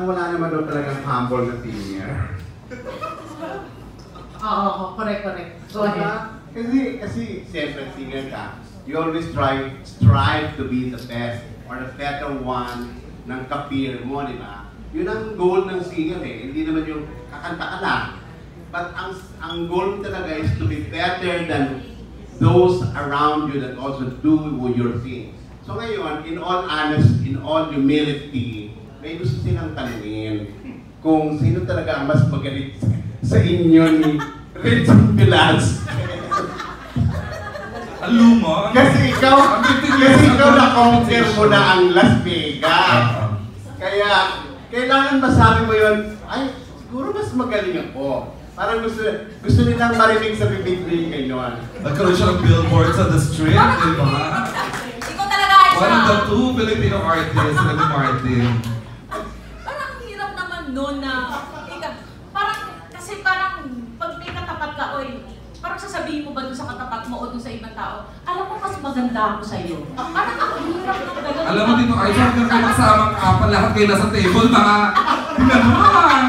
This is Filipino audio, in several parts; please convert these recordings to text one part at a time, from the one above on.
Wala naman daw talagang humble na singer. Oo, correct. Go ahead. Kasi siyempre singer ka, you always strive to be the best or the better one ng ka-peer mo, di ba? Yun ang goal ng singer eh, hindi naman yung kakanta ka lang. But ang goal mo talaga is to be better than those around you that also do your thing. So ngayon, in all honesty, in all humility, may gusto silang tanungin kung sino talaga ang mas magaling sa inyo ni Richard Pilas. Aluma? Kasi ikaw na-compare mo na ang Las Vegas. Kaya, kailangan masabi mo yun, ay, siguro mas magaling ako. Parang gusto nilang marinig sa bibig ngayon. Nagkaroon siya ng billboards on the street, di ba? Ikaw talaga ay One of the two Filipino artists, na ni Martin. Parang ang hirap naman noon na, parang pag may katapat ka, parang sasabihin mo ba dun sa katapat mo o dun sa ibang tao, alam mo mas maganda ako sa'yo. Parang ang hirap ng gano'n. Alam mo dito, ay sabi kayo kasamang apat, lahat kayo nasa table, mga gano'n.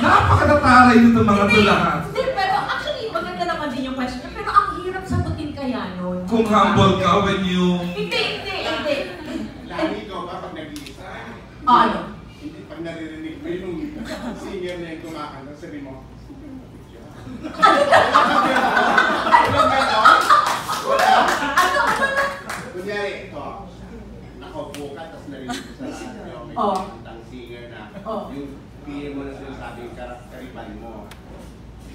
Napakatataray nito mga ito lahat. Hindi, pero actually, maganda naman din yung question. Pero ang hirap sagutin kaya nun. Kung humble ka when you... Hindi. Lani ko ba pag nag-iisa? Ano? Hindi pag naririnig mo yung singer na yung kumakanta, sabi mo, Ano ba ito? Wala? Kunyari, ito, nakaupo ka, tapos narinig ko sa radio, may kantang singer na, yung peer mo na sinasabi yung kariban mo.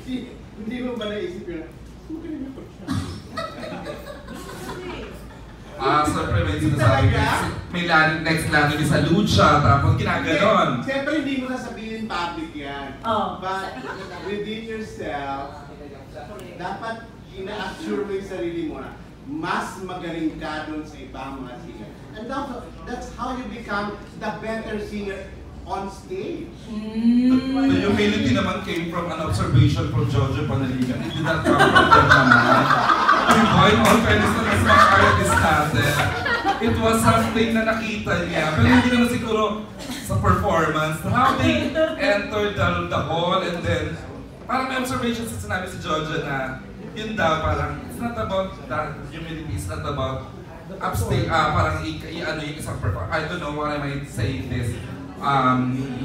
Hindi mo ba naisip yun? Siyempre may sinasabi may next lagi sa lucha, tapos ginaganon. Siyempre hindi mo sasabihin public yan. But within yourself, dapat ina-assure mo yung sarili mo na mas magaling ka doon sa ibang mga singer. And that's how you become the better singer on stage. The humility naman came from an observation from Jojo Panaligan. It did not come from them naman. In all fairness na mas mga artist natin, it was something na nakita niya. Pero hindi naman siguro sa performance, how they entered the hall and then parang may observation sa sinabi si Jojo na yun daw parang it's not about that humility, it's not about upstate, parang i-ano yung isang performance. I don't know why am I saying this.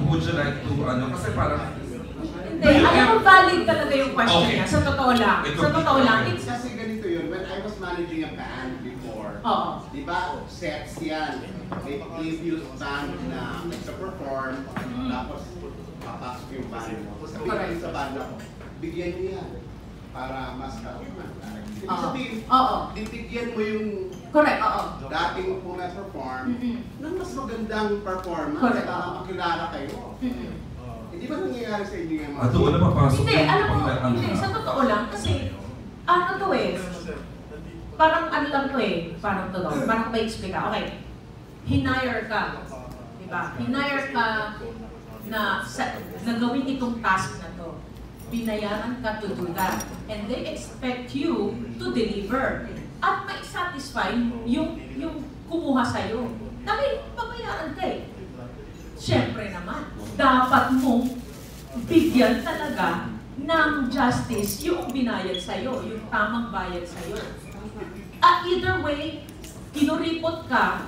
Would you like to, kasi parang... Hindi, alam mo, valid talaga yung question niya. Sa totoo lang. Kasi ganito yun, when I was managing a band before, di ba, sets yan. May previous band na nagsa-perform, tapos papasok yung band mo. Sabihin sa band ako, bigyan niyo yan para mas ka-perform. Sabihin, bibigyan mo yung dating pume-perform ng mas magandang performance para makilala kayo. Hindi ba nangyayari sa inyo yung mga... Ato, wala mapasok. Hindi, alam mo, hindi, sa totoo lang, kasi, parang parang may explain ka, okay, hinire ka, diba? Hinire ka na gawin itong task na to. Binayaran ka to do that. And they expect you to deliver. At may satisfy yung kumuha sa'yo. Dahil pabayaran ka eh. Siyempre naman, dapat mong bigyan talaga ng justice yung binayad sa'yo, yung tamang bayad sa'yo. At either way, kinuripot ka,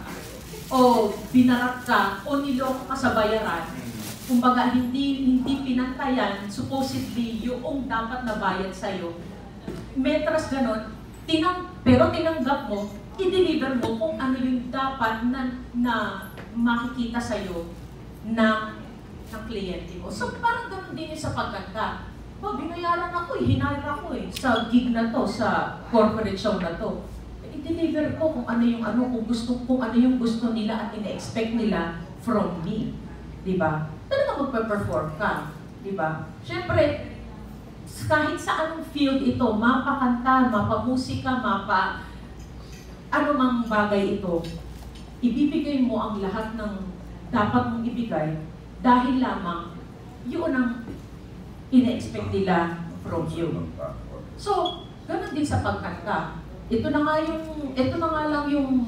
o binarat ka, o niloko ka sa bayaran, kumbaga hindi pinantayan, supposedly, yung dapat na bayad sa'yo, metras ganon, pero tinanggap mo, i-deliver mo kung ano yung dapat na makikita sa'yo ng kliyente mo. So parang ganun din yung sa pagkanta. Binayaran ako hinire ako sa gig na to, sa corporate show na to. I-deliver ko kung ano yung gusto nila at ina-expect nila from me. Diba? Talaga magpe-perform ka. Diba? Siyempre, kahit sa anong field ito, mapakanta, mapamusika, ano mang bagay ito, ibibigay mo ang lahat ng dapat mong ibigay dahil lamang yun ang ina-expect nila from you. So, ganun din sa pagkanta. Ito na nga lang yung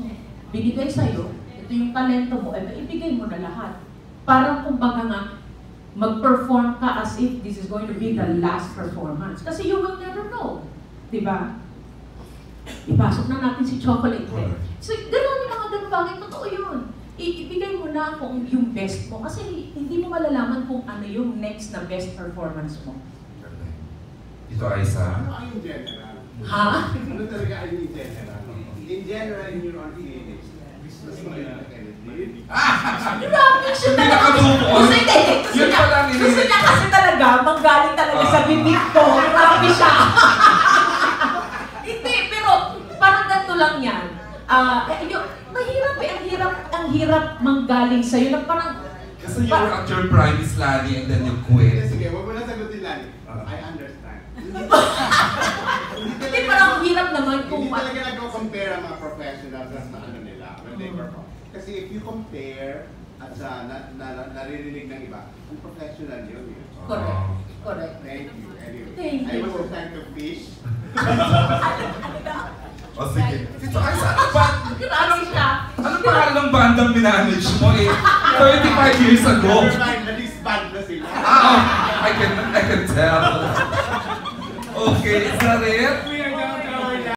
binigay sa'yo, ito yung talento mo, ibigay mo na lahat. Parang kumbaga nga, mag-perform ka as if this is going to be the last performance. Kasi you will never know. Diba? Ipasok na natin si Chocolate Head. So, gano'n yung mga ganun bagay. Totoo yun. Ibigay mo na kung yung best mo. Kasi hindi mo malalaman kung ano yung next na best performance mo. Ito ay sa... Ano ang in general? Ha? Ano talaga ang in general? In general, in your own feelings, mas magaling ka Kenneth. Grabe siya Hindi talaga. nakatuon. Yun pa lang Gusto niya kasi talaga, manggaling talaga sa bibig ko. Grabe siya. Hindi, pero parang ganito lang yan. Mahirap eh, ang hirap manggaling sa'yo na parang... Kasi you were at your prime is Lani and then you quit. Sige, huwag mo na sagutin lang. I understand. Hindi, parang ang hirap naman kung... Hindi talaga nag-compare ang mga professionals sa ano nila when they perform. Kasi if you compare at sa naririnig ng iba, ang professional yun. Correct. Correct. Thank you. Anyway, Thank I you. was trying to fish. O sige. Ito ay sa ano ba? Grabe siya. Anong pangalan ng bandang minanage mo eh? 35 years ago. Never mind, na-disband na sila. I can tell. Okay, is that it?